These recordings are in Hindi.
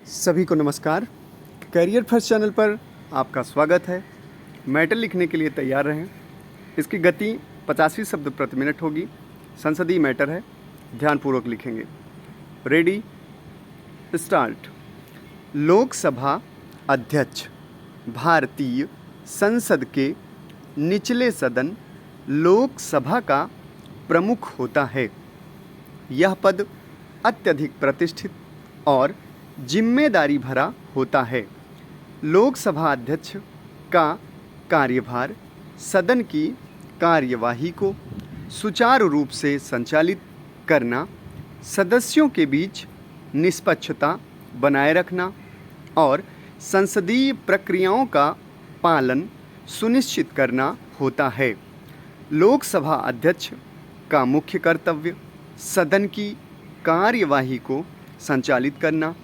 सभी को नमस्कार। करियर फर्स्ट चैनल पर आपका स्वागत है। मैटर लिखने के लिए तैयार रहें। इसकी गति 85 शब्द प्रति मिनट होगी। संसदीय मैटर है, ध्यानपूर्वक लिखेंगे। Ready, start. लोकसभा अध्यक्ष भारतीय संसद के निचले सदन लोकसभा का प्रमुख होता है। यह पद अत्यधिक प्रतिष्ठित और जिम्मेदारी भरा होता है। लोकसभा अध्यक्ष का कार्यभार सदन की कार्यवाही को सुचारू रूप से संचालित करना, सदस्यों के बीच निष्पक्षता बनाए रखना और संसदीय प्रक्रियाओं का पालन सुनिश्चित करना होता है। लोकसभा अध्यक्ष का मुख्य कर्तव्य सदन की कार्यवाही को संचालित करना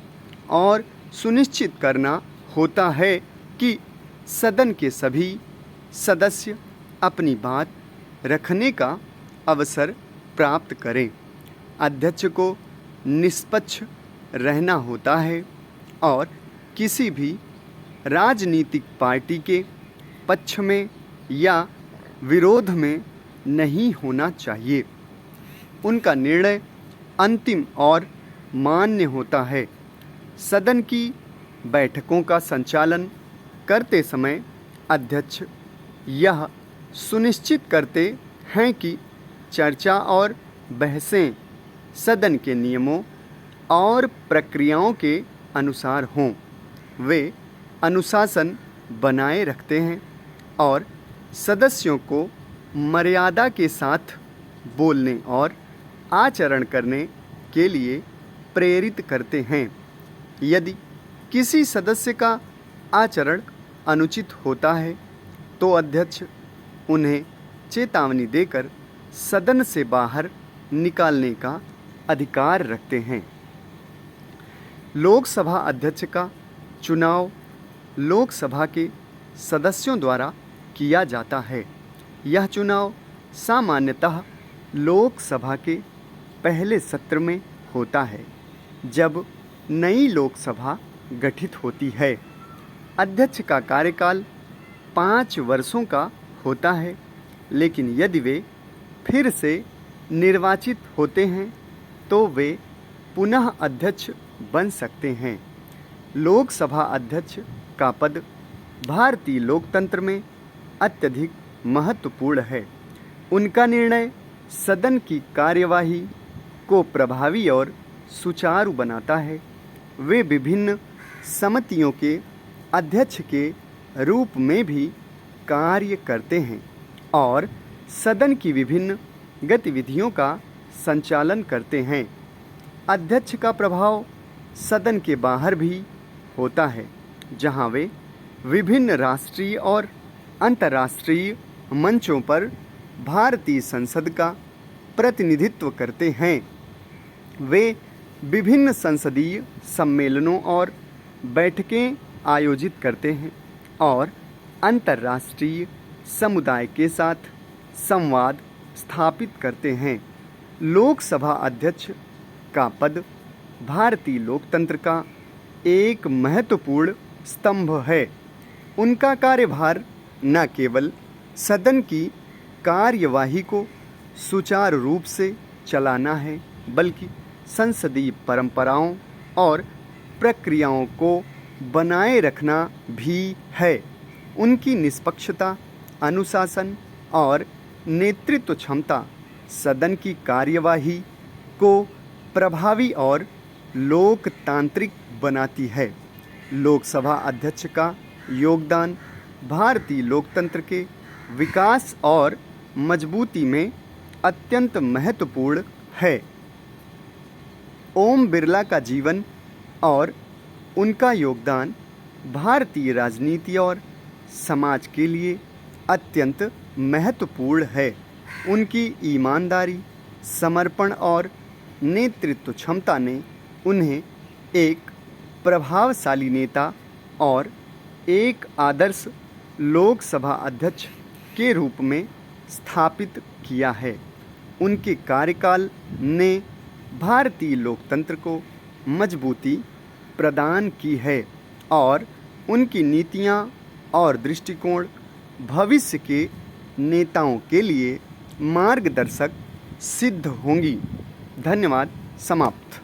और सुनिश्चित करना होता है कि सदन के सभी सदस्य अपनी बात रखने का अवसर प्राप्त करें। अध्यक्ष को निष्पक्ष रहना होता है और किसी भी राजनीतिक पार्टी के पक्ष में या विरोध में नहीं होना चाहिए। उनका निर्णय अंतिम और मान्य होता है। सदन की बैठकों का संचालन करते समय अध्यक्ष यह सुनिश्चित करते हैं कि चर्चा और बहसें सदन के नियमों और प्रक्रियाओं के अनुसार हों। वे अनुशासन बनाए रखते हैं और सदस्यों को मर्यादा के साथ बोलने और आचरण करने के लिए प्रेरित करते हैं। यदि किसी सदस्य का आचरण अनुचित होता है तो अध्यक्ष उन्हें चेतावनी देकर सदन से बाहर निकालने का अधिकार रखते हैं। लोकसभा अध्यक्ष का चुनाव लोकसभा के सदस्यों द्वारा किया जाता है। यह चुनाव सामान्यतः लोकसभा के पहले सत्र में होता है, जब नई लोकसभा गठित होती है। अध्यक्ष का कार्यकाल 5 वर्षों का होता है, लेकिन यदि वे फिर से निर्वाचित होते हैं तो वे पुनः अध्यक्ष बन सकते हैं। लोकसभा अध्यक्ष का पद भारतीय लोकतंत्र में अत्यधिक महत्वपूर्ण है। उनका निर्णय सदन की कार्यवाही को प्रभावी और सुचारू बनाता है। वे विभिन्न समितियों के अध्यक्ष के रूप में भी कार्य करते हैं और सदन की विभिन्न गतिविधियों का संचालन करते हैं। अध्यक्ष का प्रभाव सदन के बाहर भी होता है, जहां वे विभिन्न राष्ट्रीय और अंतर्राष्ट्रीय मंचों पर भारतीय संसद का प्रतिनिधित्व करते हैं। वे विभिन्न संसदीय सम्मेलनों और बैठकें आयोजित करते हैं और अंतर्राष्ट्रीय समुदाय के साथ संवाद स्थापित करते हैं। लोकसभा अध्यक्ष का पद भारतीय लोकतंत्र का एक महत्वपूर्ण स्तंभ है। उनका कार्यभार न केवल सदन की कार्यवाही को सुचारू रूप से चलाना है, बल्कि संसदीय परंपराओं और प्रक्रियाओं को बनाए रखना भी है। उनकी निष्पक्षता, अनुशासन और नेतृत्व क्षमता सदन की कार्यवाही को प्रभावी और लोकतांत्रिक बनाती है। लोकसभा अध्यक्ष का योगदान भारतीय लोकतंत्र के विकास और मजबूती में अत्यंत महत्वपूर्ण है। ओम बिरला का जीवन और उनका योगदान भारतीय राजनीति और समाज के लिए अत्यंत महत्वपूर्ण है। उनकी ईमानदारी, समर्पण और नेतृत्व क्षमता ने उन्हें एक प्रभावशाली नेता और एक आदर्श लोकसभा अध्यक्ष के रूप में स्थापित किया है। उनके कार्यकाल ने भारतीय लोकतंत्र को मजबूती, प्रदान की है और उनकी नीतियाँ और दृष्टिकोण भविष्य के नेताओं के लिए मार्गदर्शक सिद्ध होंगी। धन्यवाद। समाप्त।